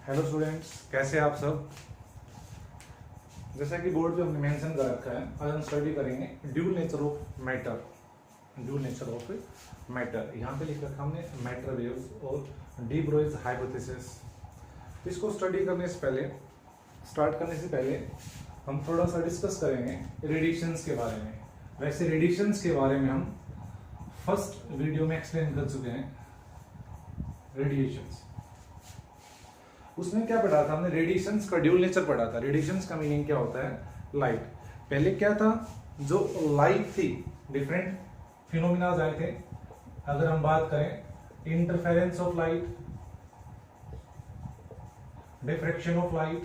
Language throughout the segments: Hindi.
हेलो स्टूडेंट्स, कैसे हैं आप सब। जैसा कि बोर्ड पे हमने मेंशन कर रखा है, आज हम स्टडी करेंगे dual nature of matter. Dual nature of matter यहाँ पे लिख रखा हमने मैटर वेव्स और डी ब्रोइज हाइपोथेसिस। इसको स्टडी करने से पहले, स्टार्ट करने से पहले हम थोड़ा सा डिस्कस करेंगे रेडिएशंस के बारे में। वैसे रेडिएशंस के बारे में हम फर्स्ट वीडियो में एक्सप्लेन कर चुके हैं। रेडिएशंस, उसमें क्या पढ़ा था हमने, रेडिएशंस का ड्यूल नेचर पढ़ा था। रेडिएशंस का मीनिंग क्या होता है, लाइट। पहले क्या था, जो लाइट थी डिफरेंट फिनोमिना आए थे। अगर हम बात करें interference of light, diffraction of light,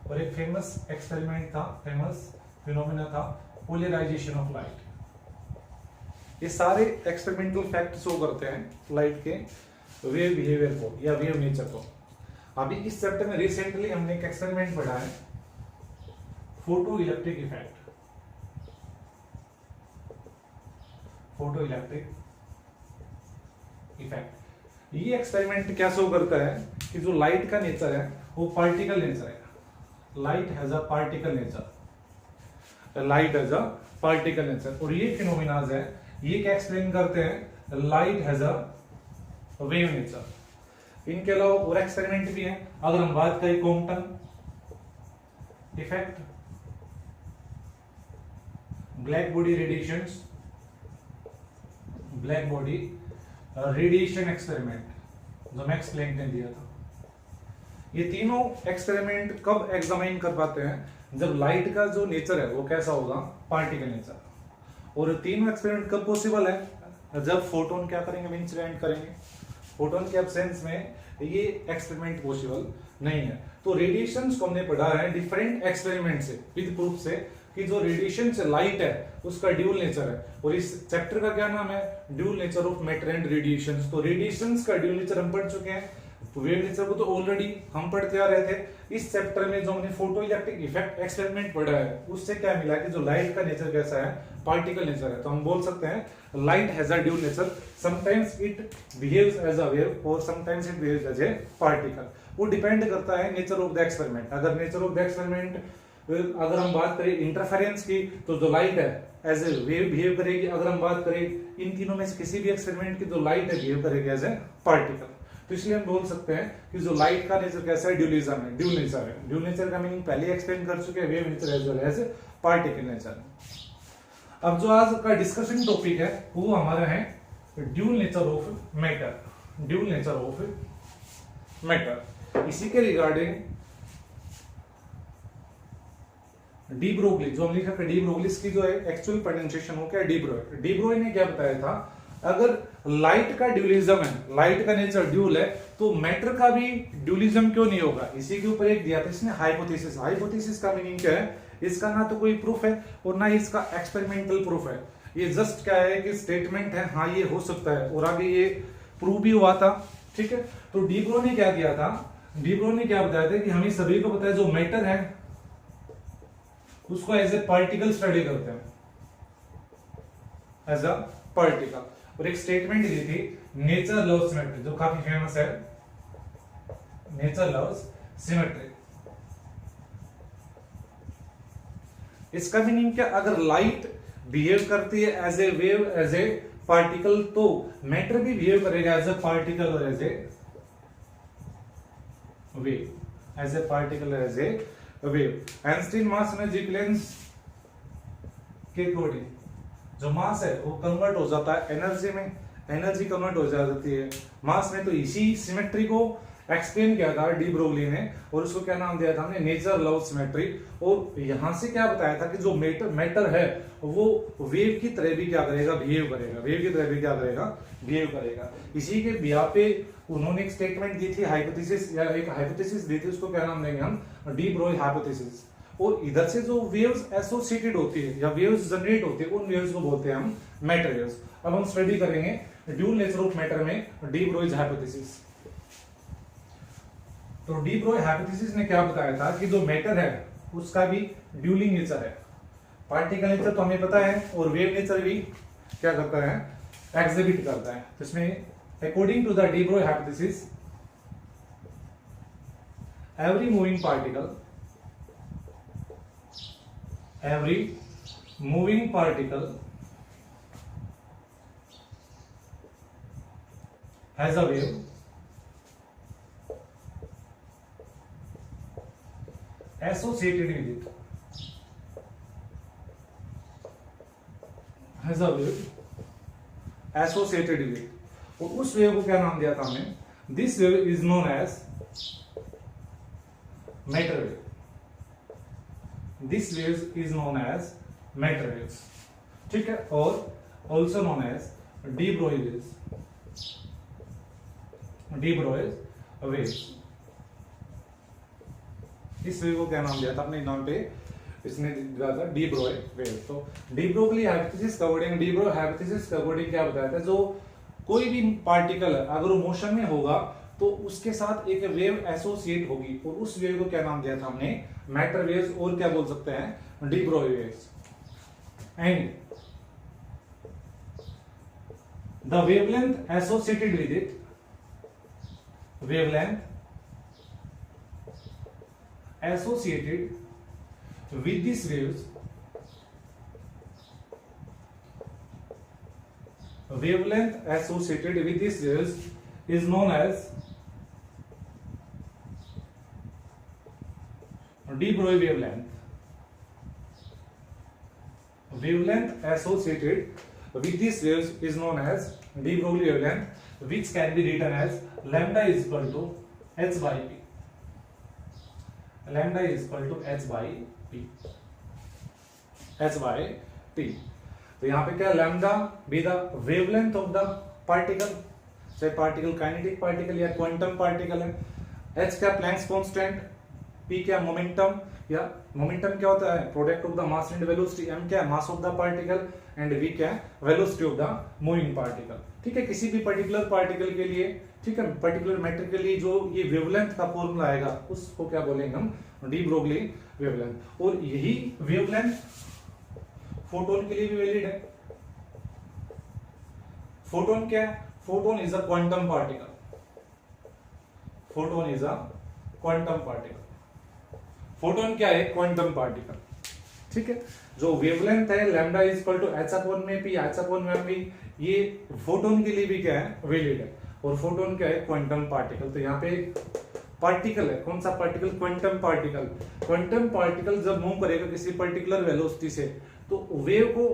और एक फेमस एक्सपेरिमेंट था, फेमस फिनोमिना था पोलराइजेशन ऑफ लाइट। ये सारे एक्सपेरिमेंटल फैक्ट शो करते हैं लाइट के वेव बिहेवियर को या वेव नेचर को। अभी इस चैप्टर में रिसेंटली हमने एक एक्सपेरिमेंट पढ़ा है, photo electric effect. Photo electric effect, ये एक्सपेरिमेंट क्या शो करता है कि जो लाइट का नेचर है वो पार्टिकल नेचर है। Light has a particle nature, light has a particle nature. और ये फिनोमिनाज है, ये क्या एक्सप्लेन करते हैं, light has a wave nature. इनके अलावा और एक्सपेरिमेंट भी है। अगर हम बात करें Compton effect, black body radiations, black body radiation experiment जो मैक्स प्लैंक ने दिया था। ये तीनों एक्सपेरिमेंट कब एग्जामिन कर पाते हैं, जब लाइट का जो नेचर है वो कैसा होगा, पार्टिकल नेचर। और तीनों एक्सपेरिमेंट कब पॉसिबल है, जब फोटोन क्या करेंगे, इंसिडेंट करेंगे। फोटोन के एब्सेंस में ये एक्सपेरिमेंट पॉसिबल नहीं है। तो रेडिएशंस को हमने पढ़ा है डिफरेंट एक्सपेरिमेंट से, विद प्रूफ से, कि जो रेडिएशन से लाइट है उसका ड्यूल नेचर है। और इस चैप्टर का क्या नाम है, dual nature of matter and radiations. तो रेडिएशंस का ड्यूल नेचर हम पढ़ चुके हैं, वेव नेचर को तो ऑलरेडी हम पढ़ते आ रहे थे। इस चैप्टर में जो हमने फोटो इलेक्ट्रिक इफेक्ट एक्सपेरिमेंट पढ़ा है, उससे क्या मिला कि जो लाइट का नेचर कैसा है, पार्टिकल नेचर है। तो हम बोल सकते हैं light has a dual nature, sometimes it behaves as a wave और sometimes it behaves as a particle. वो डिपेंड करता है नेचर ऑफ द एक्सपेरिमेंट। अगर नेचर ऑफ द एक्सपेरिमेंट, अगर हम बात करें इंटरफेरेंस की, तो जो लाइट है एज ए वेव बिहेव करेगी। अगर हम बात करें इन तीनों में से किसी भी एक्सपेरिमेंट की, तो लाइट है बिहेव करेगी एज ए पार्टिकल। तो इसलिए हम बोल सकते हैं कि जो लाइट का नेचर कैसा है, ड्यूलिज्म है, ड्यूल नेचर है। ड्यूल नेचर का मीनिंग पहले एक्सप्लेन कर चुके हैं, wave nature as well as particle nature. अब जो आज का डिस्कशन टॉपिक है वो हमारा है dual nature of matter. Dual nature of matter, इसी के रिगार्डिंग डी ब्रोगली, जो हम लिख रहे हैं डी ब्रोगलिस की जो है एक्चुअल प्रोनाउंसिएशन हो क्या, डी ब्रोय। डी ब्रोय ने क्या बताया था, अगर लाइट का ड्यूलिज्म है, लाइट का नेचर ड्यूल है, तो मैटर का भी ड्यूलिज्म क्यों नहीं होगा। इसी के ऊपर एक दिया था इसने हाइपोथेसिस। हाइपोथेसिस का मीनिंग क्या है, इसका ना तो कोई प्रूफ है और ना ही इसका एक्सपेरिमेंटल प्रूफ है। ये जस्ट क्या है कि स्टेटमेंट है, हाँ ये हो सकता है, और आगे ये प्रूव भी हुआ था। ठीक है, तो डी ब्रो ने क्या किया था, डी ब्रो ने क्या बताया था कि हमें सभी को पता है जो मैटर है उसको एज ए पार्टिकल स्टडी करते हैं, एज अ पार्टिकल। और एक स्टेटमेंट दी थी, नेचर लव्स सिमेट्री, जो काफी फेमस है, नेचर लव्स सिमेट्री। इसका मीनिंग क्या, अगर लाइट बिहेव करती है as a wave, as a particle, तो मैटर भी बिहेव करेगा एज ए पार्टिकल और as a wave, as a particle, as a wave. Einstein mass energy balance के अकॉर्डिंग जो मास है वो कन्वर्ट हो जाता है एनर्जी में, एनर्जी कन्वर्ट हो जाती है मास में। तो इसी सिमेट्री को एक्सप्लेन किया था डी ब्रोगली ने, और उसको क्या नाम दिया था हमने, नेचर लव सिमेट्री। और यहां से क्या बताया था कि जो मैटर है वो वेव की तरह भी क्या करेगा, बिहेव करेगा, वेव की तरह भी क्या करेगा, बिहेव करेगा। इसी के बिहार पे उन्होंने एक स्टेटमेंट दी थी, हाइपोथेसिस, या एक हाइपोथेसिस दी थी, उसको क्या नाम देंगे हम, डी ब्रोय हाइपोथेसिस। और इधर से जो वेव्स एसोसिएटेड होती है या वेव्स जनरेट होती है, उन वेव्स को बोलते हैं हम मैटर वेव्स। अब हम स्टडी करेंगे ड्यूल नेचर ऑफ मैटर में डी ब्रोय हाइपोथेसिस। तो डी ब्रोय हाइपोथेसिस ने क्या बताया था कि जो मैटर है उसका भी ड्यूलिंग नेचर है। पार्टिकल नेचर तो हमें पता है, और वेव नेचर भी क्या करता है, एग्जिबिट करता है। तो इसमें according to the de Broglie hypothesis, every moving particle has a wave associated with it, has a wave associated with it। और उस वेव को क्या नाम दिया था हमने? This wave is known as matter wave. This wave is known as matter waves, ठीक है, और also known as de Broglie waves, de Broglie waves. इस वेव को क्या नाम दिया था अपने नाम पे? इसने दिया था डी ब्रोई वेव। तो de Broglie hypothesis according, de Broglie hypothesis according क्या बताया था? जो कोई भी पार्टिकल है अगर वो मोशन में होगा तो उसके साथ एक वेव एसोसिएट होगी, और उस वेव को क्या नाम दिया था हमने? मैटर वेव्स, और क्या बोल सकते हैं? De Broglie waves. And the wavelength associated with it, wavelength associated with these waves, wavelength associated with these waves is known as de Broglie wavelength। wavelength associated with these waves is known as de Broglie wavelength, which can be written as lambda is equal to h by p, lambda is equal to h by p, h by p। तो यहाँ पे क्या? Lambda be the wavelength of the particle, चाहे पार्टिकल काइनेटिक पार्टिकल या क्वांटम पार्टिकल है। h क्या? Planck's constant. p क्या? मोमेंटम, या मोमेंटम क्या होता है? Product of the mass and velocity. m क्या? मास of the particle. And v क्या? Velocity of the moving particle. ठीक है, किसी भी पर्टिकुलर पार्टिकल के लिए, ठीक है, पर्टिकुलर मैटर के लिए जो ये वेवलेंथ का फॉर्मूला आएगा उसको क्या बोलेंगे हम? D Broglie wavelength. और यही वेवलेंथ फोटोन के लिए भी वैलिड है। फोटोन क्या है? Photon is a quantum particle, photon is a quantum particle. Photon क्या है? Quantum particle. ठीक है, जो वेवलेंथ है lambda is equal to h upon में p, h अपॉन में p, ये फोटोन के लिए भी क्या है? वैलिड है। और फोटोन क्या है? Quantum particle. तो यहाँ पे पार्टिकल है, कौन सा particle? Quantum particle. Quantum particle जब मूव करेगा किसी पर्टिकुलर वेलोसिटी से तो वेव को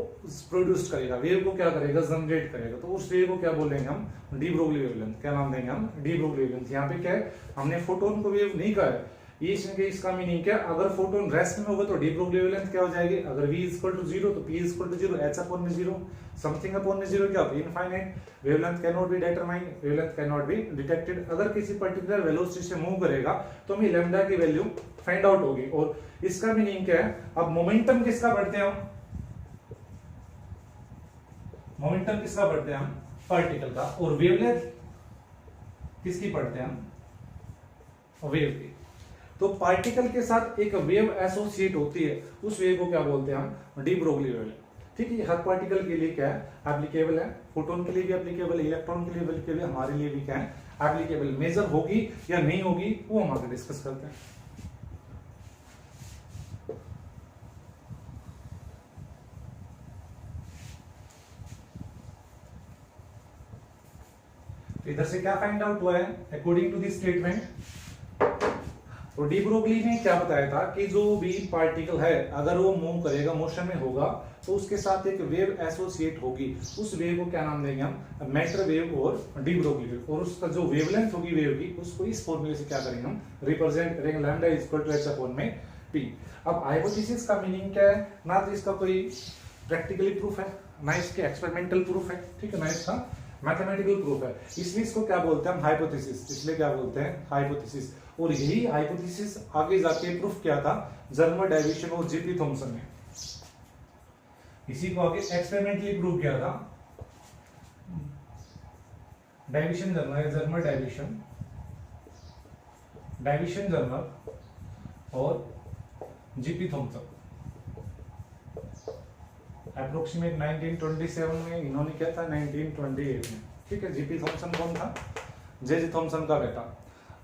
प्रोड्यूस करेगा, वेव को क्या करेगा? जनरेट करेगा। तो उस वेव को क्या बोलेंगे हम? D Broglie wavelength. क्या नाम देंगे हम? D Broglie wavelength. यहाँ पे क्या है? हमने फोटोन को वेव नहीं कहा है। ये इसका मीनिंग क्या? अगर फोटोन रेस्ट में होगा तो डी ब्रोगली वेवलेंथ क्या हो जाएगी? अगर v इज इक्वल टू 0 तो p is equal to 0, h upon में 0, समथिंग अपॉन में 0 क्या होता है? Infinite. Wavelength can not be determined, wavelength can not be detected. अगर किसी पर्टिकुलर वेलोसिटी से मूव करेगा तो हमें लैम्डा की वैल्यू फाइंड आउट होगी। और इसका मीनिंग क्या है? अब मोमेंटम किसका पढ़ते हैं हम? मोमेंटम किसका पढ़ते हैं हम? पार्टिकल का। और वेवलेंथ किसकी पढ़ते हैं हम? वेव की। तो पार्टिकल के साथ एक वेव एसोसिएट होती है, उस वेव को क्या बोलते हैं हम? D Broglie wavelength. ठीक है, हर पार्टिकल के लिए क्या है? एप्लीकेबल है। फोटोन के लिए भी एप्लीकेबल है, इलेक्ट्रॉन के लिए एप्लीकेबल, हमारे लिए भी क्या है? एप्लीकेबल। मेजर होगी या नहीं होगी वो हम आगे डिस्कस करते हैं। इधर से क्या फाइंड आउट हुआ है? अकॉर्डिंग टू दिस स्टेटमेंट, तो डी ब्रोगली ने क्या बताया था कि जो भी पार्टिकल है अगर वो मूव करेगा, मोशन में होगा, तो उसके साथ एक वेव एसोसिएट होगी। उस वेव को क्या नाम देंगे हम? मैटर वेव और डी ब्रोगली वेव। और उसका जो वेवलेंथ होगी वेव की, उसको इस फॉर्मूले से क्या करेंगे हम? रिप्रेजेंट करेंगे, lambda is equal to h upon में p। अब हाइपोथेसिस का मीनिंग क्या है? ना तो इसका कोई प्रैक्टिकली प्रूफ है, ना इसके एक्सपेरिमेंटल प्रूफ है, ठीक है, ना इसका मैथमेटिकल प्रूफ है, इसलिए इसको क्या बोलते हैं हम? हाइपोथेसिस। इसलिए क्या बोलते हैं? हाइपोथेसिस। और यही हाइपोथेसिस आगे जाके प्रूफ किया था जर्मर डाइविशन और जीपी थॉमसन ने। इसी को आगे एक्सपेरिमेंटली प्रूव किया था डाइविशन जर्मर, जर्मर डाइविशन, डाइविशन जर्मर और जीपी थॉमसन। अप्रोक्सीमेट 1927 में इन्होंने किया था, 1928 में। ठीक है, जीपी थॉमसन कौन था? जे थॉमसन का बेटा।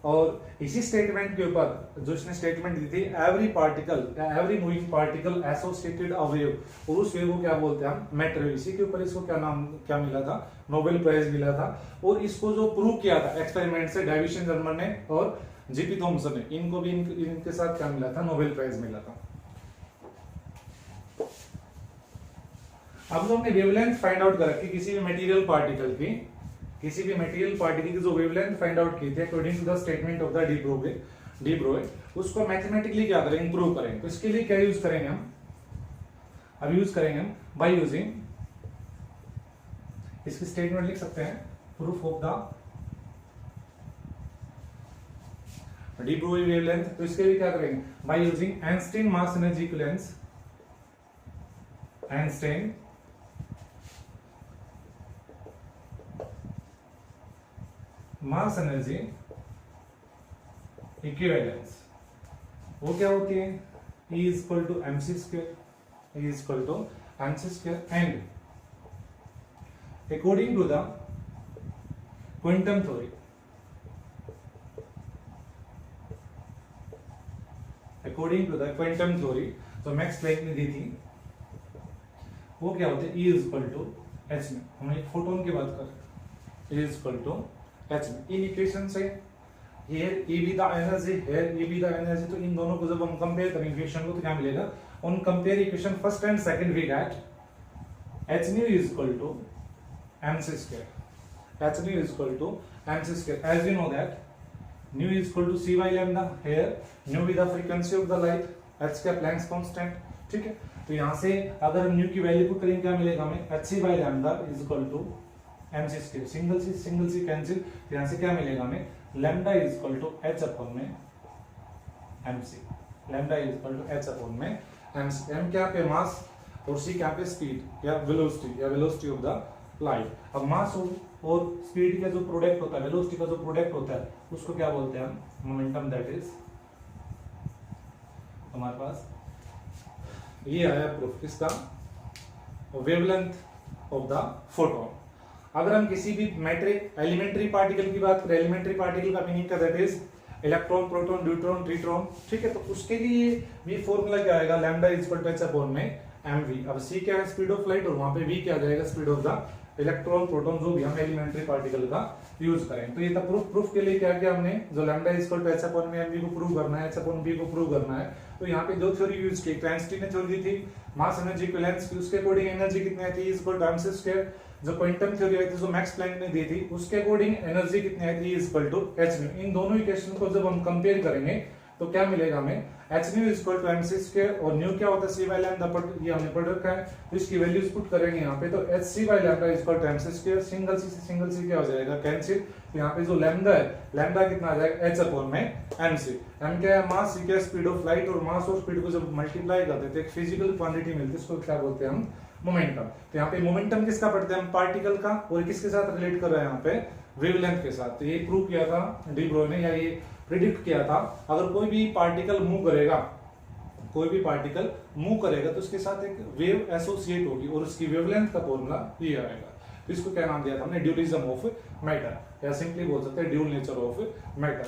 और इसी स्टेटमेंट के ऊपर जो इसने स्टेटमेंट दी थी, एवरी पार्टिकल या एवरी मूविंग पार्टिकल एसोसिएटेड अ वेव, और उस वेव को क्या बोलते हैं हम, मैटर वेव। इसी के ऊपर इसको क्या नाम क्या मिला था, नोबेल प्राइज मिला था। और इसको जो प्रूव किया था एक्सपेरिमेंट से डेविड जर्मन ने और जीपी थॉमसन ने, इनको भी इनके साथ क्या मिला था, नोबेल प्राइज मिला था। अब जो हमने वेवलेंथ फाइंड आउट कर रखी किसी भी मटेरियल पार्टिकल की, किसी भी मटेरियल पार्टिकल की जो वेवलेंथ फाइंड आउट की थी according to the statement of the de Broglie, उसको मैथमेटिकली क्या करेंगे, प्रूव करेंगे। तो इसके लिए क्या यूज करेंगे हम, अब यूज करेंगे हम बाय यूजिंग, इसकी स्टेटमेंट लिख सकते हैं, proof of the de Broglie wavelength. तो इसके लिए क्या करेंगे, by using Einstein mass energy equivalence, Einstein mass energy equivalence. वो क्या होती है, E is equal to M C square, E is equal to M C square, and according to the quantum theory, according to the quantum theory तो मैक्स प्लैंक ने दी थी, वो क्या होते हैं, E is equal to H में, हम एक फोटोन की बात कर रहे हैं, E is equal to H में। इन इक्वेशन से here E be the energy, here E be the energy, तो इन दोनों को जब हम कंपेयर करेंगे इक्वेशन को तो क्या मिलेगा, on compare equation first and second we get h nu is equal to mc square, h nu is equal to mc square, as you know that nu is equal to c by lambda, here nu be the frequency of the light, h का प्लैंक्स कांस्टेंट, ठीक है। तो यहाँ से अगर हम nu की वैल्यू को करेंगे क्या मिलेगा हमें, hc by lambda is equal to mc square, single C cancel, तो यहाँ से क्या मिलेगा हमें, lambda is equal to H upon में MC, lambda is equal to H upon में एमसी। एम क्या पे मास और सी क्या पे स्पीड या वेलोसिटी ऑफ द लाइट। अब मास और स्पीड का जो प्रोडक्ट होता है, वेलोसिटी का जो प्रोडक्ट होता है, उसको क्या बोलते हैं हम, मोमेंटम। दैट इज हमारे पास ये आया प्रूफ किसका, वेवलेंथ ऑफ द फोटोन। अगर हम किसी भी मैट्रिक एलिमेंट्री पार्टिकल की बात करें, एलिमेंट्री पार्टिकल का मीनिंग क्या, that is electron, proton, neutron, triton, ठीक है। तो उसके लिए भी फॉर्मूला क्या आएगा, lambda is equal to H upon में एमवी। अब सी क्या है, स्पीड ऑफ लाइट, और वहां पे वी क्या आ जाएगा, speed of the electron, proton, जो भी हम एलिमेंट्री पार्टिकल का यूज करें। तो ये था प्रूफ के लिए क्या किया हमने, जो lambda is equal to H upon में एमवी को प्रूव करना है, एच अपॉन बी को प्रूव करना है। तो यहाँ पे दो थ्योरी यूज की, आइंस्टाइन ने थ्योरी दी थी मास एनर्जी इक्विवेलेंस की, उसके अकॉर्डिंग एनर्जी कितनी आई थी, is equal to m c square. जो क्वांटम थ्योरी आई थी जो मैक्स प्लैंक ने दी थी, उसके अकॉर्डिंग एनर्जी कितनी आई थी, is equal to H nu. इन दोनों इक्वेशन को जब हम कंपेयर करेंगे तो क्या मिलेगा हमें, h nu is equal to m c square, और न्यू क्या होता है, सी बाय लैम्डा, ये हमने पढ़ रखा है। तो इसकी वैल्यूज पुट करेंगे यहाँ पे, तो h c by lambda is equal to m c square, single c से सिंगल सी क्या हो जाएगा, कैंसिल। तो यहाँ पे जो लैम्डा है, लैम्डा कितना आ जाएगा, एच अपॉन में एमसी। एम क्या है, मास, सी क्या है, स्पीड ऑफ लाइट, और मास और स्पीड को जब मल्टीप्लाई करते हैं तो एक फिजिकल क्वांटिटी मिलती है, उसको क्या बोलते हैं हम, मोमेंटम। तो यहाँ पे मोमेंटम किसका पढ़ते हैं हम, पार्टिकल का, और किसके साथ रिलेट कर रहे हैं यहाँ पे, वेवलेंथ के साथ। तो ये प्रूव किया था डी ब्रोय ने, या ये प्रिडिक्ट किया था, अगर कोई भी पार्टिकल मूव करेगा, कोई भी पार्टिकल मूव करेगा तो उसके साथ एक वेव एसोसिएट होगी, और उसकी वेवलेंथ का फॉर्मूला ये आएगा। तो इसको क्या नाम दिया था हमने, ड्यूलिज्म ऑफ मैटर, या सिंपली बोल सकते हैं ड्यूल नेचर ऑफ मैटर।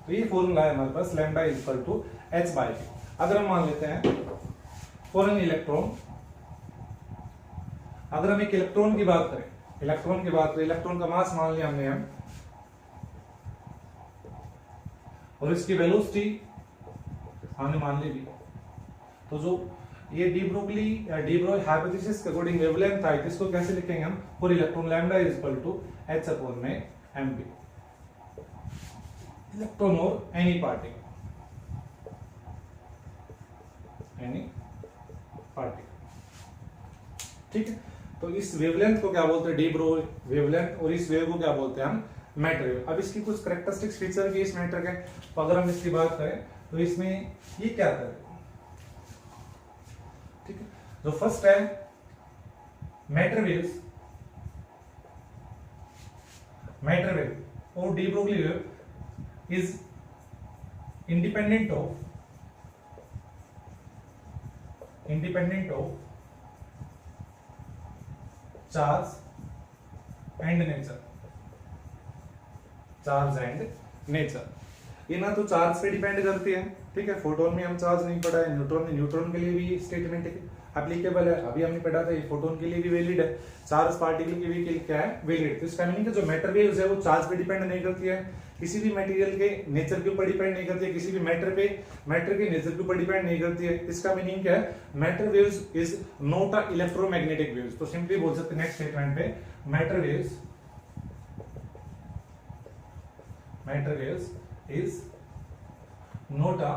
तो ये फॉर्मूला है हमारे पास, lambda is equal to H by V. अगर हम मान लेते हैं फॉर एन इलेक्ट्रॉन, अगर हम एक इलेक्ट्रॉन की बात करें, इलेक्ट्रॉन का मास मान लिया हमने हम, और इसकी वेलोसिटी हमने मान ली भी, तो जो ये डी ब्रोई हाइपोथेसिस के अकॉर्डिंग वेवलेंथ आई थी, इसको कैसे लिखेंगे हम, for electron lambda is equal to H upon में एमबी, इलेक्ट्रॉन और एनी पार्टिकल, ठीक है। तो इस वेवलेंथ को क्या बोलते हैं, डी ब्रोई वेवलेंथ, और इस वेव को क्या बोलते हैं हम, मैटर वेव। अब इसकी कुछ कैरेक्टरिस्टिक्स फीचर भी इस मैटर के, तो अगर हम इसकी बात करें तो इसमें ये क्या करें, ठीक है। जो फर्स्ट है मैटर वेव और de Broglie wave is independent of charge and nature, charge and nature. ये ना तो चार्ज पे डिपेंड करती है, ठीक है। फोटोन में हम चार्ज नहीं पढ़ा है, न्यूट्रॉन के लिए भी स्टेटमेंट एप्लीकेबल है, अभी हमने पढ़ा था, ये फोटोन के लिए भी वैलिड है, चार्ज पार्टिकल के लिए क्या है, वैलिड। तो इसका मीनिंग है जो मैटर वेव्स है वो चार्ज पे डिपेंड नहीं करती है, किसी भी मटेरियल के नेचर के ऊपर डिपेंड नहीं करती है, किसी भी मैटर के नेचर के ऊपर डिपेंड नहीं करती है। इसका मीनिंग क्या है, matter waves is not a electromagnetic waves. तो सिंपली बोल सकते हैं नेक्स्ट स्टेटमेंट पे, matter waves is not a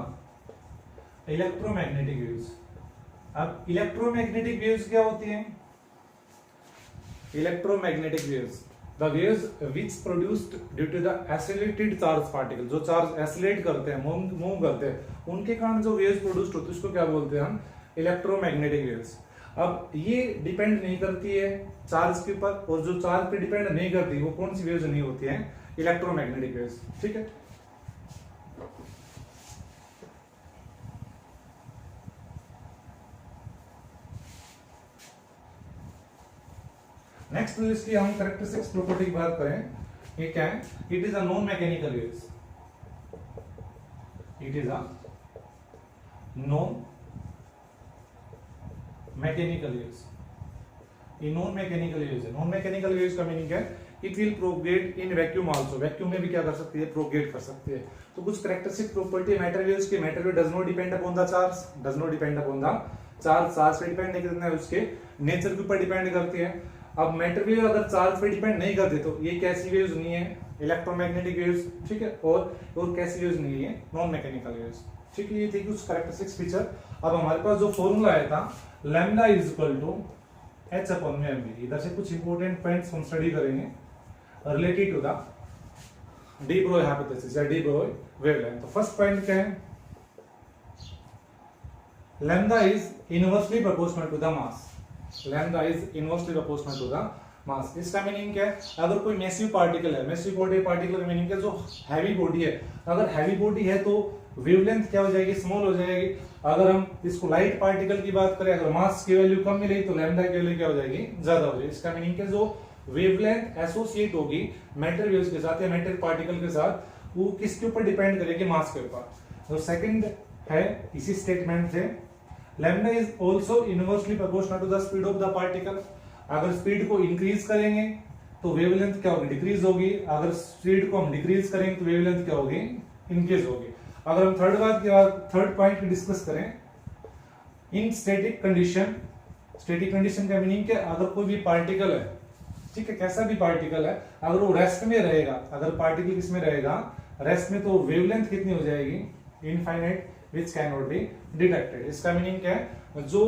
electromagnetic waves. अब इलेक्ट्रोमैग्नेटिक वेव्स क्या होती हैं? Electromagnetic waves the waves which produced due to the oscillated charge particle, जो चार्ज एसिलेट करते हैं, मूव करते हैं, उनके कारण जो वेव्स प्रोड्यूस्ड होती है उसको क्या बोलते हैं हम? Electromagnetic waves. अब ये डिपेंड नहीं करती है चार्ज के ऊपर, और जो चार्ज पे डिपेंड नहीं करती वो कौन सी वेव्स नहीं होती हैं? इलेक्ट्रोमैग्नेटिक वेव्स, ठीक है। नेक्स्ट इसकी हम कैरेक्टरिस्टिक्स प्रॉपर्टी की बात करें, ये क्या है? It is a non mechanical waves, it is a non mechanical waves. ये नॉन मैकेनिकल वेव्स है। नॉन मैकेनिकल वेव्स का मीनिंग है it will propagate in vacuum also, vacuum में भी क्या कर सकती है? प्रोगेट कर सकती है। तो कुछ कैरेक्टरिस्टिक प्रॉपर्टी मैटर वेव्स की, matter wave does not depend upon the charge, does not depend upon the charge, charge पे डिपेंड नहीं करता है, उसके नेचर के ऊपर डिपेंड करती है। अब मैटर वेव अगर चार्ज पे डिपेंड नहीं करते तो ये कैसी वेव्स नहीं है? इलेक्ट्रोमैग्नेटिक वेव्स, ठीक है। और कैसी वेव्स नहीं है? नॉन मैकेनिकल वेव्स, ठीक है। ये थी कुछ कैरेक्टरिस्टिक्स फीचर। अब हमारे पास जो फॉर्मूला आया था lambda is equal to h upon में mv, इधर से कुछ इंपॉर्टेंट पॉइंट्स हम स्टडी करेंगे related to the de Broglie hypothesis या डी ब्रोई वेवलेंथ। तो फर्स्ट पॉइंट क्या है? Lambda is inversely proportional to the mass, lambda is inversely proportional to the mass. इसका मीनिंग क्या है? अगर कोई मैसिव पार्टिकल है, मैसिव पार्टिकल का मीनिंग क्या है? जो हैवी बॉडी है, अगर हैवी बॉडी है तो वेवलेंथ क्या हो जाएगी? स्मॉल हो जाएगी। अगर हम इसको लाइट पार्टिकल की बात करें, अगर मास की वैल्यू कम मिलेगी तो लैम्डा की वैल्यू क्या हो जाएगी? ज्यादा हो जाएगी। इसका मीनिंग क्या? जो वेवलेंथ एसोसिएट होगी मैटर वेव्स के साथ या मैटर पार्टिकल के साथ, वो किसके ऊपर डिपेंड करेगी? मास के ऊपर। तो सेकंड है इसी स्टेटमेंट से, lambda is also inversely proportional to the speed of the particle. अगर स्पीड को इंक्रीज करेंगे तो वेवलेंथ क्या होगी? डिक्रीज होगी। अगर स्पीड को हम डिक्रीज करेंगे तो वेवलेंथ क्या होगी? इंक्रीज होगी। अगर हम थर्ड पॉइंट डिस्कस करें, इन स्टैटिक कंडीशन, स्टैटिक कंडीशन का मीनिंग क्या? अगर कोई भी पार्टिकल है, ठीक है, कैसा भी पार्टिकल है, अगर वो रेस्ट में रहेगा, अगर पार्टिकल किसमें रहेगा? रेस्ट में, तो वेवलेंथ कितनी हो जाएगी? Infinite, which can not be detected. इसका मीनिंग क्या है? जो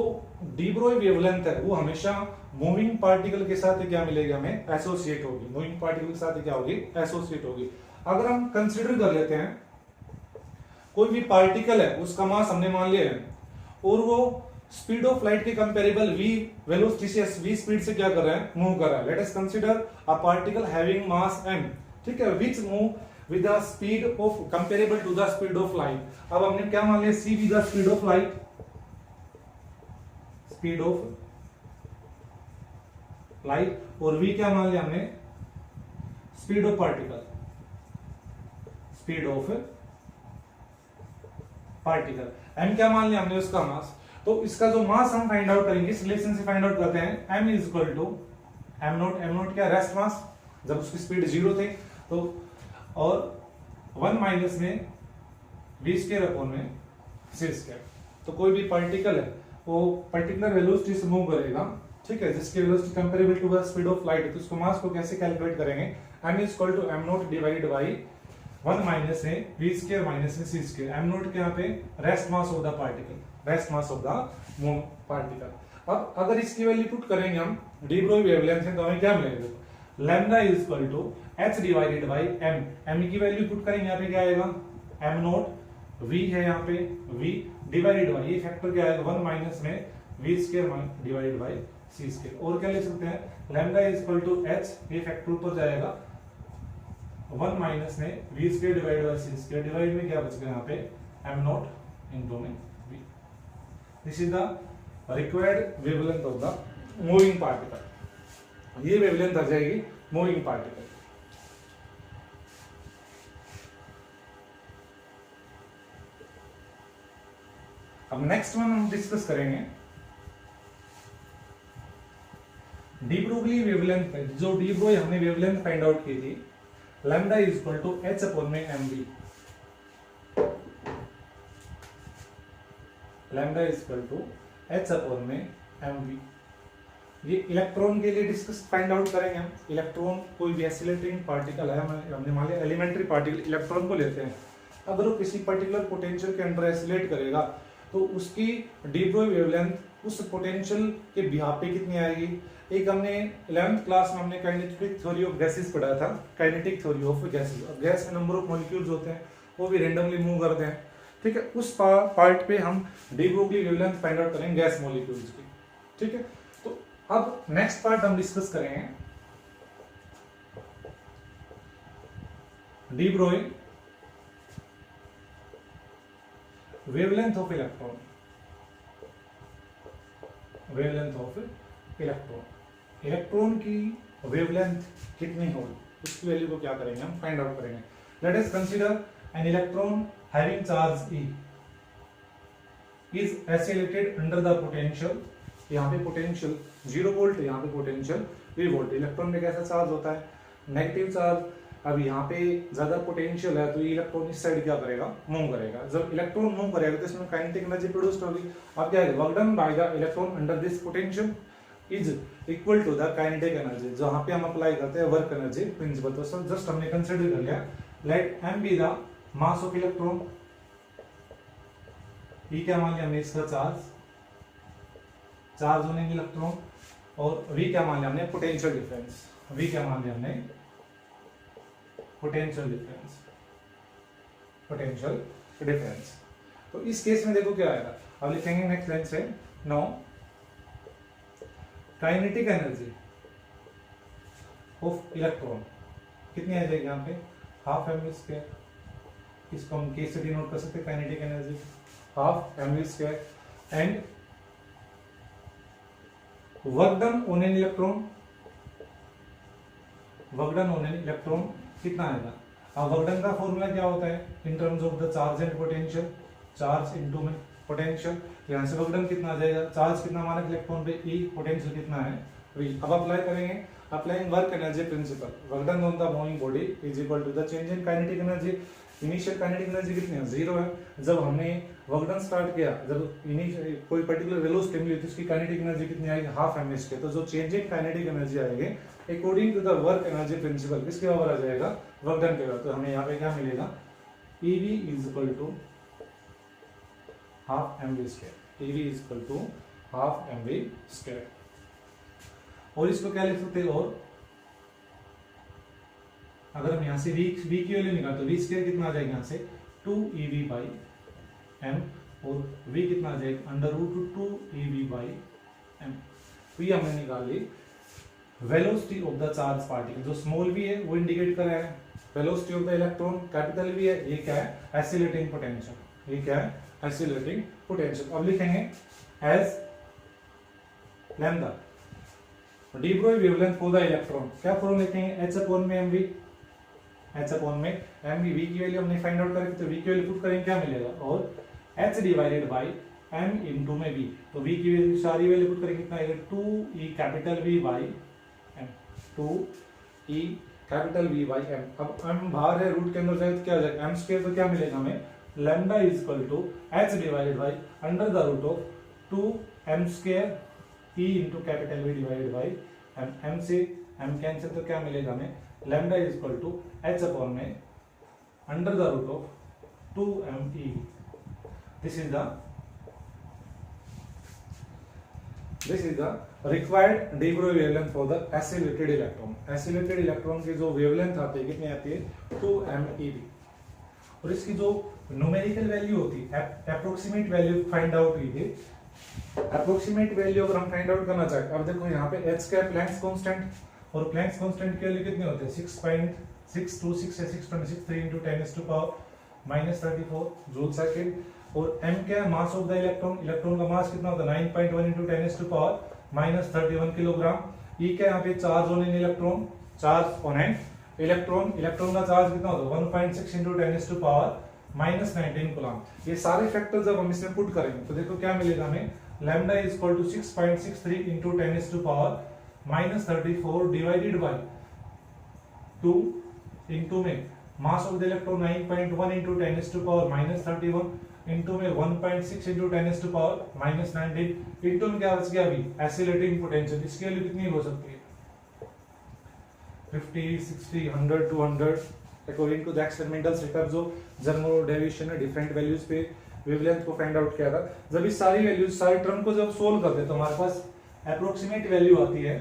डी ब्रोई वेवलेंथ है वो हमेशा मूविंग पार्टिकल के साथ क्या मिलेगी? हमें एसोसिएट होगी, मूविंग पार्टिकल के साथ क्या होगी? एसोसिएट होगी। अगर हम कंसिडर कर लेते हैं कोई भी पार्टिकल है, उसका मास हमने मान लिया है और वो स्पीड ऑफ लाइट के कंपेरेबल v वेलोसिटी से v स्पीड से क्या कर रहा है? मूव कर रहा है। Let us consider a particle having mass m, ठीक है, which move with the speed of comparable to the speed of light. अब हमने क्या मान लिया? c with the speed of light, speed of light, और v क्या मान लिया हमने? Speed of particle, speed of particle. m क्या मान लिया हमने? उसका मास। तो इसका जो मास हम फाइंड आउट करेंगे, इस रिलेशन से फाइंड आउट करते हैं, m is equal to m naught क्या? रेस्ट मास, जब उसकी स्पीड 0 थे तो, और 1 माइनस में v स्क्वायर अपॉन में c स्क्वायर। तो कोई भी पार्टिकल है वो पर्टिकुलर वेलोसिटी से मूव करेगा, ठीक है, जिसकी velocity comparable to the speed of light है, तो उसको मास को कैसे कैलकुलेट करेंगे? m is equal to m naught divided by 1 minus में v स्क्वायर माइनस में c स्क्वायर। m नॉट के यहाँ पे rest mass of the particle, rest mass of the particle. अब अगर इसकी वैल्यू पुट करेंगे हम डी ब्रोई वेवलेंथ है, तो हमें क्या मिलेगा? Lambda is equal to h divided by m। m की वैल्यू पुट करेंगे, यहाँ पे क्या आएगा? m नॉट, v है यहाँ पे v डिवाइडेड बाई, ये फैक्टर क्या आएगा? 1 माइनस में v square divided by c square. और क्या ले सकते हैं? Lambda is equal to h, ये फैक्टर ऊपर जाएगा, 1 माइनस में v square divided by c square, divide में क्या बच गया? यहाँ पे m नॉट इनटू में v। This is the required wavelength of the moving particle. ये वेवलेंथ आ जाएगी मूविंग पार्टिकल। अब नेक्स्ट वन हम डिस्कस करेंगे डी ब्रोगली वेवलेंथ पे। जो डी ब्रोगली हमने वेवलेंथ फाइंड आउट की थी, lambda is equal to H upon में M V. Lambda is equal to H upon में एम वी। ये इलेक्ट्रॉन के लिए डिस्कस फाइंड आउट करेंगे हम। इलेक्ट्रॉन कोई भी एसिलेटिंग पार्टिकल है, हमने मान लिया एलिमेंट्री पार्टिकल इलेक्ट्रॉन को लेते हैं। अगर वो किसी पर्टिकुलर पोटेंशियल के अंदर एसिलेट करेगा तो उसकी डी ब्रोगली वेवलेंथ उस पोटेंशियल के बिहाफ पे कितनी आएगी। एक हमने 11th क्लास में हमने काइनेटिक थ्योरी ऑफ गैसेस पढ़ा था, काइनेटिक थ्योरी ऑफ गैसेस। अब गैस में नंबर ऑफ मॉलिक्यूल्स होते हैं, वो भी रेंडमली मूव करते हैं, ठीक है। उस पार्ट पे हम D Broglie wavelength find out करेंगे गैस मॉलिक्यूल्स की, ठीक है। तो अब नेक्स्ट पार्ट हम डिस्कस करेंगे de Broglie wavelength of electron. Wavelength of electron, electron की वेवलेंथ कितनी होगी, उसकी वैल्यू को क्या करेंगे हम फाइंड आउट करेंगे। Late us consider an electron having charge E is acylated under the potential. यहाँ पे पोटेंशियल 0 वोल्ट, यहाँ पे पोटेंशियल V वोल्ट। इलेक्ट्रॉन में कैसा चार्ज होता है, नेगेटिव चार्ज। अब यहाँ पे ज्यादा पोटेंशियल है तो ये इलेक्ट्रॉन इस साइड क्या करेगा, मूव करेगा। जब इलेक्ट्रॉन मूव करेगा तो इसमें काइनेटिक एनर्जी प्रोड्यूस्ड होगी। अब क्या है, work done by the electron under this potential is equal to the kinetic energy. जहां पे हम अप्लाई करते हैं वर्क एनर्जी प्रिंसिपल। तो सर जस्ट हमने कंसीडर कर लिया, let m be the mass of electron, E क्या मान लिया हमने इसका चार्ज होने के इलेक्ट्रॉन, और V क्या मान लिया हमने पोटेंशियल डिफरेंस। V क्या मान लिया हमने पोटेंशियल डिफरेंस, पोटेंशियल डिफरेंस। तो इस केस में देखो क्या आएगा, अब लिखेंगे नेक्स्ट लाइन से, no kinetic energy of electron कितनी आ जाएगी यहाँ पे, हाफ एम वी स्क्वायर। इसको हम के से डिनोट कर सकते हैं, kinetic energy half m v square. And work done on an electron, work done on an electron कितना आएगा। अब वर्क डन का फॉर्मूला क्या होता है, in terms of the charge and potential, charge into में पोटेंशियल। यहाँ से वर्क डन कितना आ जाएगा, चार्ज कितना माना इलेक्ट्रॉन पे E, पोटेंशियल कितना है V। अब अप्लाई करेंगे, applying work energy principle, work done on the moving body is equal to the change in kinetic energy. Initial kinetic energy कितनी है, 0 है। जब हमने वर्क डन स्टार्ट किया, जब कोई पर्टिकुलर वेलोसिटी मिली तो इसकी काइनेटिक एनर्जी कितनी आएगी, हाफ एम एच के। तो जो चेंज इन काइनेटिक एनर्जी आएगी according to the work energy principle किसके बराबर आ जाएगा, वर्क डन के बराबर। तो हमें यहाँ पे क्या मिलेगा, EV is equal to half m v square. EV is equal to half m v square. और इसको क्या लिख सकते हैं, और अगर हम यहाँ से V की वैल्यू निकालते तो V स्क्वायर कितना आ जाएगा, यहाँ से 2EV बाई m, और V कितना आ जाएगा, under root 2EV by m। V हमने निकाल ली velocity of the charge particle. जो स्मॉल v है वो इंडिकेट कर रहा है velocity of the electron, capital V है, ये क्या है, एसिलेटिंग पोटेंशियल। ये क्या है, एसिलेटिंग पोटेंशियल। अब लिखेंगे as lambda de Broglie wavelength for the electron. क्या फॉर्मूला लिखेंगे, h अपॉन में mv, h अपॉन में mv। V की वैल्यू हमने फाइंड आउट करेंगे तो V की वैल्यू पुट करेंगे, क्या मिलेगा, और h divided by m into में V। तो V की वैल्यू सारी वैल्यू पुट करेंगे, कितना आएगा, 2e capital V by m, 2e capital V by m। अब m बाहर है, रूट के अंदर जाए तो क्या हो जाएगा, m स्क्वायर। तो क्या मिलेगा हमें, lambda is equal to h divided by under the root of 2m square e into capital V divided by m। m से m कैंसिल तो क्या मिलेगा हमें, lambda is equal to h upon में under the root of 2me। This is the required de Broglie wavelength for the accelerated electron. Accelerated electron की जो वेवलेंथ आती है कितनी आती है, 2meV। और इसकी जो न्यूमेरिकल वैल्यू होती है, अप्रोक्सीमेट वैल्यू फाइंड आउट हुई थी। अप्रोक्सीमेट वैल्यू अगर हम फाइंड आउट करना चाहते हैं, अब देखो यहाँ पे h का प्लैंक्स कांस्टेंट, और प्लैंक्स कांस्टेंट की वैल्यू कितनी होती है, 6.626 है, 6.63 into 10 to power -34 joule second. और m क्या है, मास ऑफ द इलेक्ट्रॉन, इलेक्ट्रॉन का मास कितना होता है, 9.1 into 10 to power -31 kilogram. E क्या यहाँ पे charge on an electron, charge on an electron, electron का चार्ज कितना होता है 1.6 इंटू 10⁻⁻⁹ कूलम। ये सारे फैक्टर जब हम इसमें पुट करेंगे तो देखो क्या मिलेगा हमें, lambda is equal to 6.63 into 10⁻⁻34 divided by 2 into में mass of the electron 9.1 into 10⁻31 into में 1.6 इंटू 10⁻⁻19 इंटू में क्या बच गया अभी एसिलेटिंग पोटेंशियल, इसकी वैल्यू कितनी हो सकती है 50, 60, 100, 200 according to the experimental setup. जो जर्मो डेविएशन है डिफरेंट वैल्यूज पे वेवलेंथ को फाइंड आउट किया था। जब इस सारी वैल्यूज सारे टर्म को जब सोल्व करते हैं तो हमारे पास अप्रोक्सीमेट वैल्यू आती है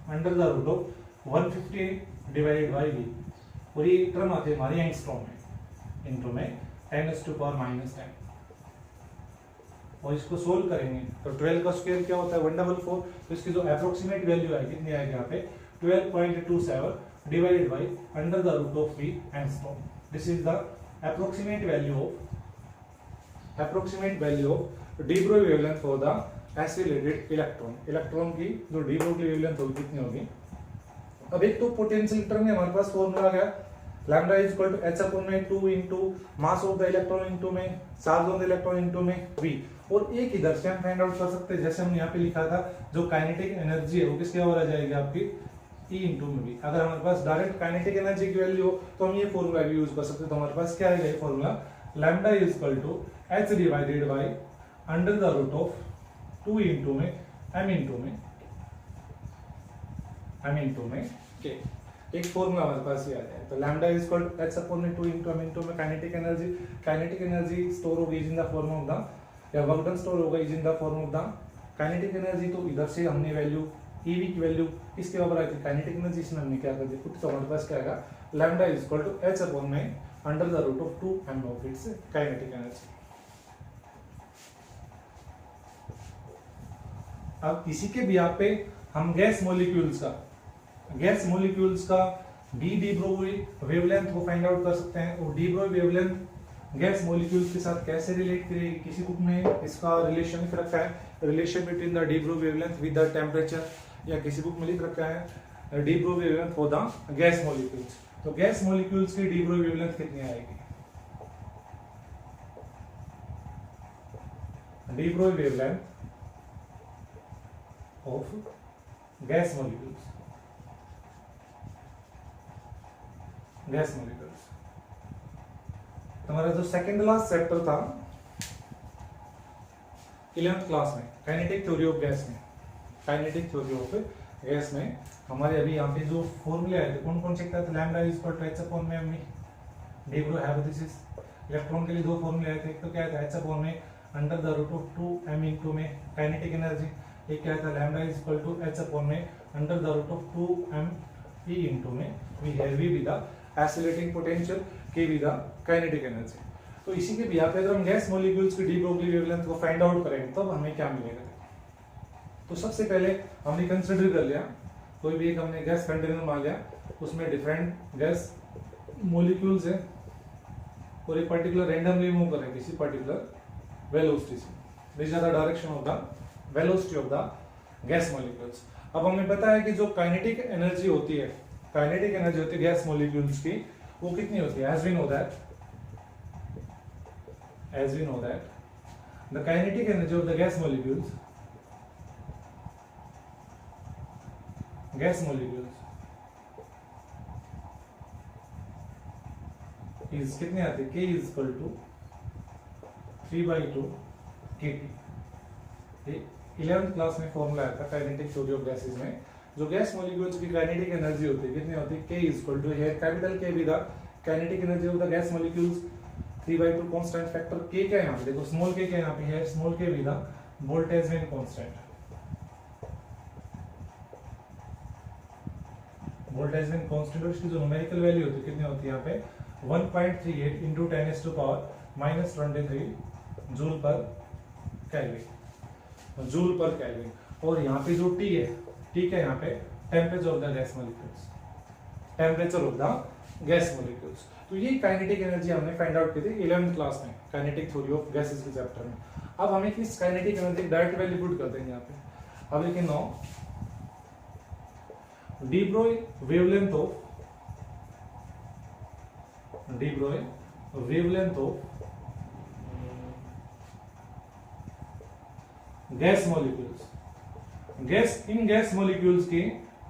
under the root of 150 divided by v, और ये टर्म आती है हमारी एंगस्ट्रॉम में इनटू में 10⁻⁻10, और इसको सोल्व करेंगे तो 12 का स्क्वायर क्या होता है 144, तो इसकी जो अप्रोक्सीमेट वैल्यू आएगी कितनी आएगी यहाँ पे 12.27 divided by under the root of v angstrom. This is the approximate value of de Broglie wavelength for the accelerated electron. Electron की जो de Broglie wavelength होगी कितनी होगी। अब एक तो पोटेंशियल टर्म में हमारे पास फॉर्मूला आ गया lambda is equal to h upon में 2 into mass of the electron into में charge on the electron into में v, और एक इधर से हम फाइंड आउट कर सकते हैं जैसे हमने यहाँ पे लिखा था जो काइनेटिक एनर्जी है वो किसके बराबर आ जाएगी आपकी E इंटू में भी। अगर हमारे पास डायरेक्ट काइनेटिक एनर्जी की वैल्यू हो तो हम ये फॉर्मूला भी यूज कर सकते हैं। तो हमारे पास क्या है ये formula lambda is equal to h divided by under the root of 2 into में m इंटू में k। एक फॉर्मूला हमारे पास ये आ जाए तो lambda is equal to h upon में 2 इंटू m इंटू में काइनेटिक एनर्जी स्टोर होगी in the form of the, या वर्क डन स्टोर होगा in the form of the kinetic energy. तो इधर से हमने वैल्यू EV की वैल्यू इसके बराबर आई थी काइनेटिक एनर्जी, इसमें हमने क्या कर दिया पुट, तो हमारे पास क्या आएगा lambda is equal to h upon में under the root of 2m of its kinetic energy. अब इसी के बिहाफ पे हम गैस मॉलिक्यूल्स का डी ब्रोगली वेवलेंथ को फाइंड आउट कर सकते हैं, और de Broglie wavelength gas molecules के साथ कैसे रिलेट करेगी, किसी बुक में इसका रिलेशन रखा है relation between the D Broglie wavelength with the temperature, या किसी बुक में लिख रखा है D Broglie wavelength for the gas molecules. तो गैस मॉलिक्यूल्स की डी ब्रोगली वेवलेंथ कितनी आएगी, D Broglie wavelength of gas molecules हमारा जो सेकंड लास्ट चैप्टर था 11th क्लास में काइनेटिक थ्योरी ऑफ गैस में हमारे अभी यहाँ पे जो फॉर्मूले आए थे कौन कौन से थे, lambda is equal to h upon में हमने डी ब्रो हाइपोथेसिस इलेक्ट्रॉन के लिए दो फॉर्मूले आए थे, एक तो क्या था h अपॉन में under the root of 2m into में काइनेटिक एनर्जी, एक क्या था lambda is equal to h upon में under the root of 2m e into में we have v with the accelerating potential k with the kinetic energy. तो इसी के बिहाफ पे अगर हम गैस मॉलिक्यूल्स की डी ब्रोगली वेवलेंथ को फाइंड आउट करेंगे तब तो हमें क्या मिलेगा। तो सबसे पहले हमने कंसीडर कर लिया कोई भी एक हमने गैस कंटेनर मान लिया, उसमें डिफरेंट गैस मॉलिक्यूल्स है और एक पर्टिकुलर रैंडमली मूव कर रहे हैं किसी पर्टिकुलर वेलोसिटी से, this are the direction of the velocity of the gas molecules. अब हमें पता है कि जो काइनेटिक एनर्जी होती है गैस मॉलिक्यूल्स की वो कितनी होती है, as we know that the kinetic energy of the gas molecules is कितनी आती है, k is equal to 3/2 kT। 11th class में फॉर्मूला आया था काइनेटिक थ्योरी ऑफ गैसेस में, जो गैस मॉलिक्यूल्स की काइनेटिक एनर्जी होती है कितनी होती है, k is equal to here capital K with the kinetic energy of the gas molecules 3/2 constant factor k क्या है यहाँ पे देखो स्मॉल k क्या है यहाँ पे है small k with the Boltzmann constant। Boltzmann constant और इसकी जो न्यूमेरिकल वैल्यू होती है कितनी होती है यहाँ पे 1.38 into 10⁻⁻23 जूल पर केल्विन। और यहाँ पे जो T है यहाँ पे temperature of the gas molecules. तो ये काइनेटिक एनर्जी हमने फाइंड आउट की थी 11th क्लास में काइनेटिक थ्योरी ऑफ गैसेस के चैप्टर में। अब हमें इस kinetic energy direct value put कर देंगे यहाँ पे। अब लेकिन no de Broglie wavelength of gas molecules, gas molecules की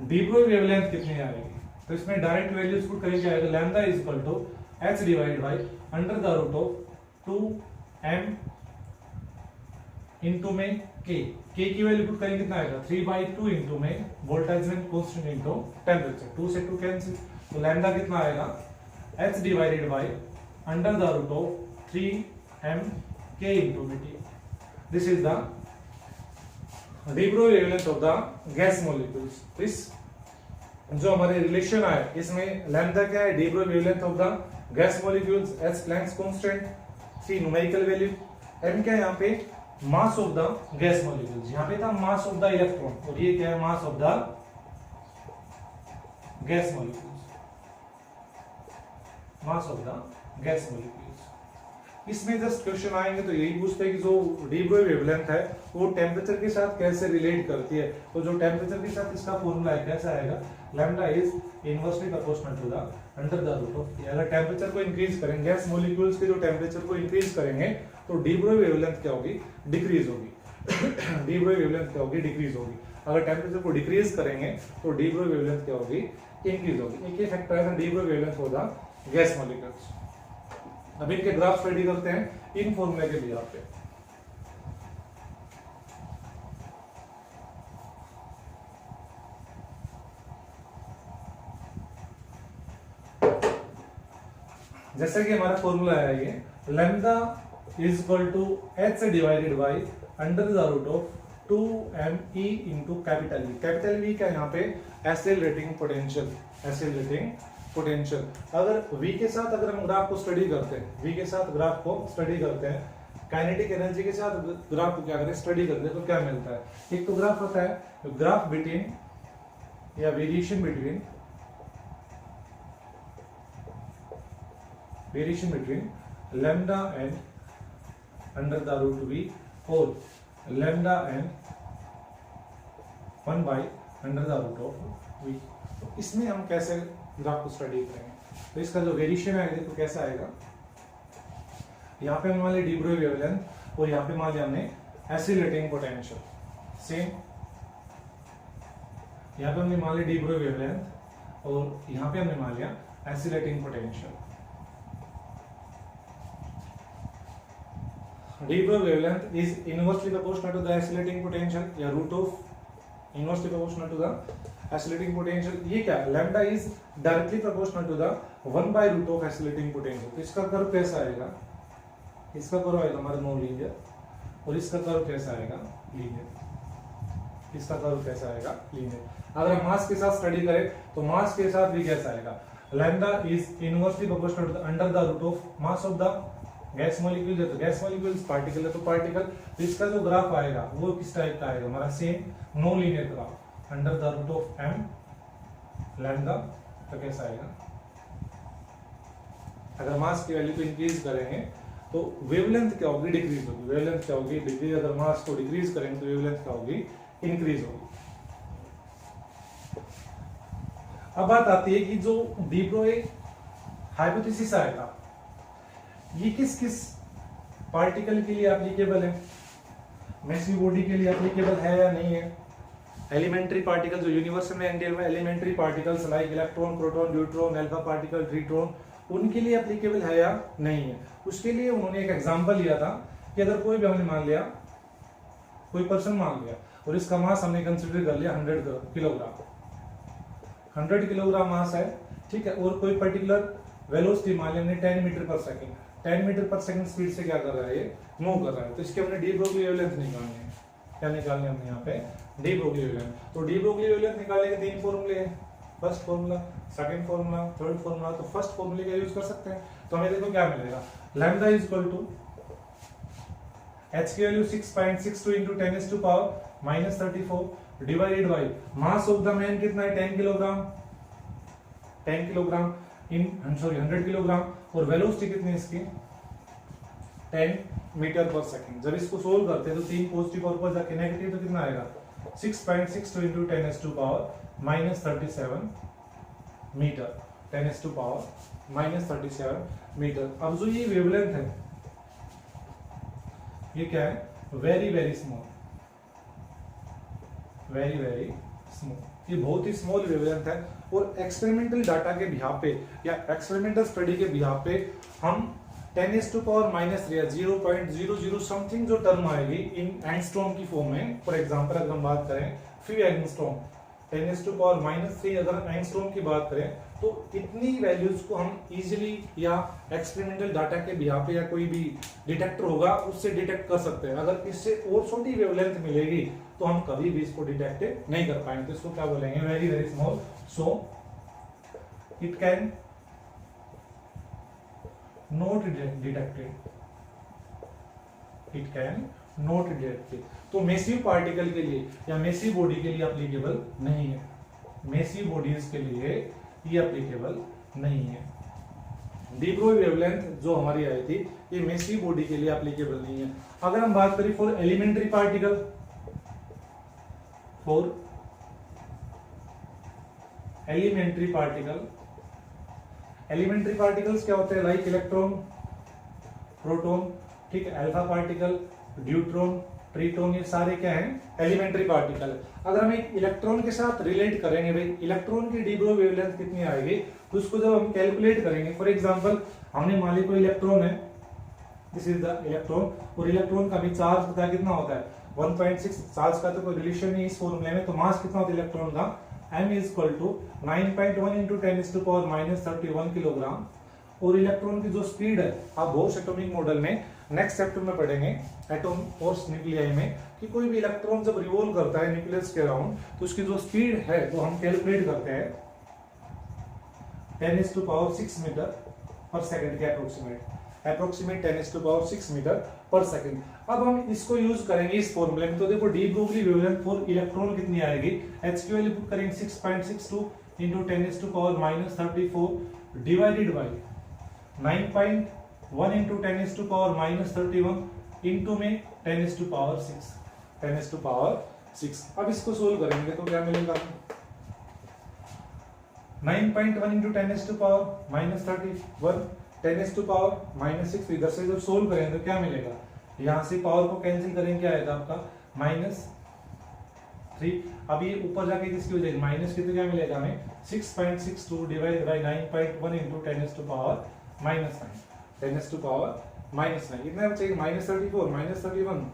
डी ब्रोई वेवलेंथ कितनी आएगी? तो इसमें डायरेक्ट वैल्यूज पुट करें, क्या आएगा? Lambda is equal to h divide by under the root of 2m into में k की वैल्यू पुट करेंगे कितना आएगा? 3/2 इंटू में बोल्टाइजमेंट कांस्टेंट इंटू टेम्परेचर, 2 से 2 कैंसिल, तो लैम्डा कितना आएगा? h divided by under the root of 3m k into में t। This is the de Broglie wavelength of the gas molecules. इस जो हमारे रिलेशन आए इसमें लैम्डा क्या है? De Broglie wavelength of the gas molecules, h Planck's constant, c numerical value, m क्या है यहाँ पे? Mass of the gas molecules, यहाँ पे था मास ऑफ द इलेक्ट्रॉन, और ये क्या है? मास of the gas molecules, mass of the gas molecules. इसमें जस्ट क्वेश्चन आएंगे तो यही पूछते हैं कि जो डी ब्रोई वेवलेंथ है वो टेम्परेचर के साथ कैसे रिलेट करती है। तो जो टेम्परेचर के साथ इसका फॉर्मूला है कैसा आएगा? Lambda is inversely proportional to the under the root of. अगर टेम्परेचर को इंक्रीज करेंगे, गैस मॉलिक्यूल्स के जो टेम्परेचर को इंक्रीज करेंगे तो डी ब्रोई वेवलेंथ क्या होगी? डिक्रीज होगी। डी ब्रोई वेवलेंथ क्या होगी? डिक्रीज होगी। अगर टेम्परेचर को डिक्रीज करेंगे तो डी ब्रोई वेवलेंथ क्या होगी? इंक्रीज होगी। एक ही फैक्टर है de Broglie wavelength of the gas molecules. अब इनके ग्राफ स्टडी करते हैं इन फॉर्मूले के लिए पे। जैसे कि हमारा फॉर्मूला है ये lambda is equal to h divided by under the root of 2me into capital V। Capital V क्या है यहाँ पे? Accelerating potential, accelerating potential. अगर V के साथ अगर हम ग्राफ को स्टडी करते हैं, V के साथ ग्राफ को स्टडी करते हैं, काइनेटिक एनर्जी के साथ ग्राफ को क्या करें? स्टडी करते हैं, तो क्या मिलता है? एक तो ग्राफ होता है ग्राफ बिटवीन या variation between lambda and under the root V और lambda and 1 by under the root of V। तो इसमें हम कैसे ग्राफ को स्टडी करेंगे? तो इसका जो वेरिएशन है देखो कैसा आएगा। यहाँ पे मान लिया डी ब्रोई वेवलेंथ और यहाँ पे मान लिया हमने एक्सीलरेटिंग पोटेंशियल, सेम यहाँ पे हमने मान लिया डी ब्रोई वेवलेंथ और यहाँ पे हमने मान लिया accelerating potential. De Broglie wavelength is inversely proportional to the accelerating potential या root of inversely proportional to the accelerating potential. ये क्या? Lambda is directly proportional to the 1 by root of accelerating potential. तो इसका कर्व कैसा आएगा? इसका कर्व आएगा हमारा नॉन लीनियर और इसका कर्व कैसा आएगा? लीनियर। इसका कर्व कैसा आएगा? लीनियर। अगर हम मास के साथ स्टडी करें तो मास के साथ भी कैसा आएगा? Lambda is inversely proportional to the under the root of mass of the gas molecule है, तो गैस मॉलिक्यूल पार्टिकल है तो पार्टिकल। तो इसका जो ग्राफ आएगा वो किस टाइप का आएगा? हमारा same non linear graph under the root of m lambda. तो कैसा आएगा? अगर मास की वैल्यू को इंक्रीज करेंगे तो वेवलेंथ क्या होगी? डिक्रीज होगी। वेवलेंथ क्या होगी? डिक्रीज। अगर मास को डिक्रीज करेंगे तो वेवलेंथ क्या होगी? इंक्रीज होगी। अब बात आती है कि जो डी ब्रोई हाइपोथेसिस आएगा ये किस किस पार्टिकल के लिए एप्लीकेबल है? मैसिव बॉडी के लिए एप्लीकेबल है या नहीं है? एलिमेंट्री पार्टिकल जो यूनिवर्स में elementary particles like electron, proton, neutron, alpha particle, triton, उनके लिए एप्लीकेबल है या नहीं है? उसके लिए उन्होंने एक एग्जांपल लिया था कि अगर कोई भी हमने मान लिया, कोई पर्सन मान लिया और इसका मास हमने कंसीडर कर लिया 100 किलोग्राम, 100 किलोग्राम मास है, ठीक है, और कोई पर्टिकुलर वेलोसिटी मान लिया हमने 10 मीटर पर सेकंड, 10 मीटर पर सेकंड स्पीड से क्या कर रहा है? ये मूव कर रहा है। तो इसके हमने डी ब्रोगली वेवलेंथ निकालनी है। क्या निकालनी है हमने यहाँ पे? D Broglie wavelength. तो डी ब्रोगली वेवलेंथ निकालने के 3 फॉर्मूले हैं, first formula, second formula, third formula. तो फर्स्ट फॉर्मूले का यूज कर सकते हैं। तो हमें देखो क्या मिलेगा, lambda is equal to h की वैल्यू 6.62 into 10 to power -34 divided by mass of the man कितना है? 10 kilogram, 10 kilogram in sorry 100 kilogram, और वेलोसिटी कितनी है इसकी? 10 मीटर पर सेकंड। जब इसको सोल्व करते हैं तो 3 पॉजिटिव और ऊपर जाके नेगेटिव, तो कितना आएगा? 6.62 into 10 to power -37 metre, 10⁻⁻37 metre. अब जो ये वेवलेंथ है ये क्या है, very very small, very very small, ये बहुत ही स्मॉल वेवलेंथ है। और एक्सपेरिमेंटल डाटा के बिहाफ पे या एक्सपेरिमेंटल स्टडी के बिहाफ पे हम 10⁻³ या 0.00 समथिंग जो टर्म आएगी इन एंगस्ट्रॉम की फॉर्म में, फॉर एग्जांपल अगर हम बात करें फ्री एंगस्ट्रॉम 10⁻³ अगर हम एंगस्ट्रॉम की बात करें तो इतनी वैल्यूज को हम इजीली या एक्सपेरिमेंटल डाटा के बिहाफ पे या कोई भी डिटेक्टर होगा उससे डिटेक्ट कर सकते हैं। अगर इससे और छोटी वेवलेंथ मिलेगी तो हम कभी भी इसको डिटेक्ट नहीं कर पाएंगे। तो इसको क्या बोलेंगे, very very small. So it can not detected, it can not detected. तो मेसिव पार्टिकल के लिए या मेसिव बॉडी के लिए एप्लीकेबल नहीं है, मेसिव बॉडीज के लिए ये एप्लीकेबल नहीं है। डी ब्रोई वेवलेंथ जो हमारी आई थी ये मेसिव बॉडी के लिए एप्लीकेबल नहीं है। अगर हम बात करें for elementary particle, for elementary particle, elementary particles क्या होते हैं, लाइक इलेक्ट्रॉन, प्रोटॉन, ठीक है, अल्फा पार्टिकल, ड्यूट्रॉन, ट्रिटॉन, ये सारे क्या हैं, एलिमेंट्री पार्टिकल। अगर हम एक इलेक्ट्रॉन के साथ रिलेट करेंगे, भाई इलेक्ट्रॉन की डी ब्रोई वेवलेंथ कितनी आएगी, तो उसको जब हम कैलकुलेट करेंगे, फॉर एग्जांपल हमने मान लिया कोई इलेक्ट्रॉन है, दिस इज द इलेक्ट्रॉन, और इलेक्ट्रॉन का भी चार्ज पता है कितना होता है 1.6, चार्ज का तो कोई रिलेशन नहीं इस फॉर्मूले में। तो मास कितना होता है इलेक्ट्रॉन का, m is equal to 9.1 into 10⁻⁻31 kilogram. और इलेक्ट्रॉन की जो स्पीड है, आप बोर्स एटॉमिक मॉडल में नेक्स्ट चैप्टर में पढ़ेंगे एटॉम और न्यूक्लियाई में कि कोई भी इलेक्ट्रॉन जब रिवॉल्व करता है न्यूक्लियस के अराउंड तो उसकी जो स्पीड है वो हम कैलकुलेट करते हैं 10⁻⁶ मीटर पर सेकंड के अप्रोक्सीमेट 10⁻�6 मीटर पर सेकंड। अब हम इसको यूज करेंगे इस फॉर्मूले में। तो देखो D Broglie wavelength for electron कितनी आएगी, h की वैल्यू पुट करेंगे 6.62 into 10⁻⁻34 divided by 9.1 into 10⁻⁻31 into में 10⁻6। अब इसको सोल्व करेंगे तो क्या मिलेगा, 9.1 इंटू 10⁻⁻31 10⁻⁻6। इधर से जब सोल्व करेंगे तो क्या मिलेगा, यहां से पावर को कैंसिल करेंगे, क्या आएगा आपका -3। अब ये ऊपर जाके किसकी हो जाएगी माइनस की, तो क्या मिलेगा हमें 6.62 डिवाइड बाई 9.1 इंटू 10⁻⁻9 इतना बचेगा -34 -31,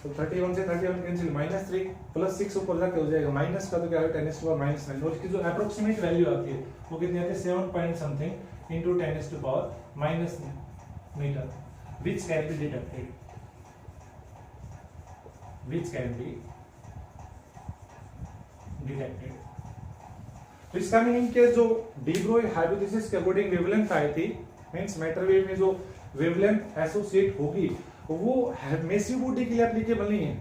तो 31 से 31 कैंसिल -3 प्लस 6 ऊपर जाके हो जाएगा माइनस का, तो क्या है 10⁻⁻9। और इसकी जो अप्रोक्सीमेट वैल्यू आती है वो कितनी आती है 7 point something into 10⁻⁻9 metre, which can be detected, which can be detected। तो इसका मीनिंग क्या, जो डी ब्रोई हाइपोथेसिस के अकॉर्डिंग वेवलेंथ आई थी, मींस मैटर वेव में जो वेवलेंथ एसोसिएट होगी वो मेसिव बॉडी के लिए एप्लीकेबल नहीं है,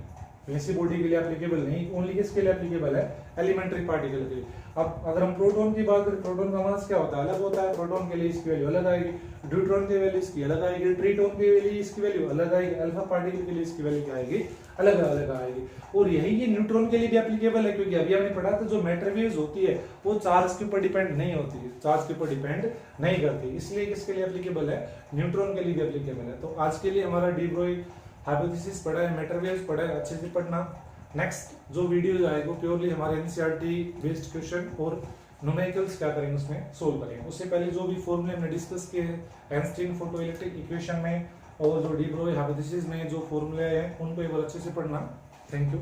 मेसिव बॉडी के लिए एप्लीकेबल नहीं, ओनली किसके लिए एप्लीकेबल है, एलिमेंट्री पार्टिकल के लिए। अब अगर हम प्रोटॉन की बात करें, प्रोटॉन का मास क्या होता है, अलग होता है, प्रोटॉन के लिए इसकी वैल्यू अलग आएगी, ड्यूट्रॉन की वैल्यू इसकी अलग आएगी, ट्रिटॉन की वैल्यू इसकी वैल्यू अलग आएगी, अल्फा पार्टिकल के लिए इसकी वैल्यू क्या आएगी, अलग अलग आएगी। और यही ये न्यूट्रॉन के लिए भी एप्लीकेबल है, क्योंकि अभी हमने पढ़ा था जो मैटर वेव्स होती है वो चार्ज के ऊपर डिपेंड नहीं होती है, चार्ज के ऊपर डिपेंड नहीं करती, इसलिए किसके लिए एप्लीकेबल है, न्यूट्रॉन के लिए भी एप्लीकेबल है। तो आज के लिए हमारा डी ब्रोई हाइपोथेसिस पढ़ा है, मैटर वेव्स पढ़ा है, अच्छे से पढ़ना। नेक्स्ट जो वीडियो आएगा प्योरली हमारे एनसीईआरटी बेस्ड क्वेश्चन और न्यूमेरिकल्स क्या करेंगे उसमें सोल्व करेंगे। उससे पहले जो भी फॉर्मूले हमने डिस्कस किए हैं आइंस्टीन फोटोइलेक्ट्रिक इक्वेशन में और जो डी ब्रोई हाइपोथेसिस में जो फॉर्मूले हैं उनको एक बार अच्छे से पढ़ना। Thank you.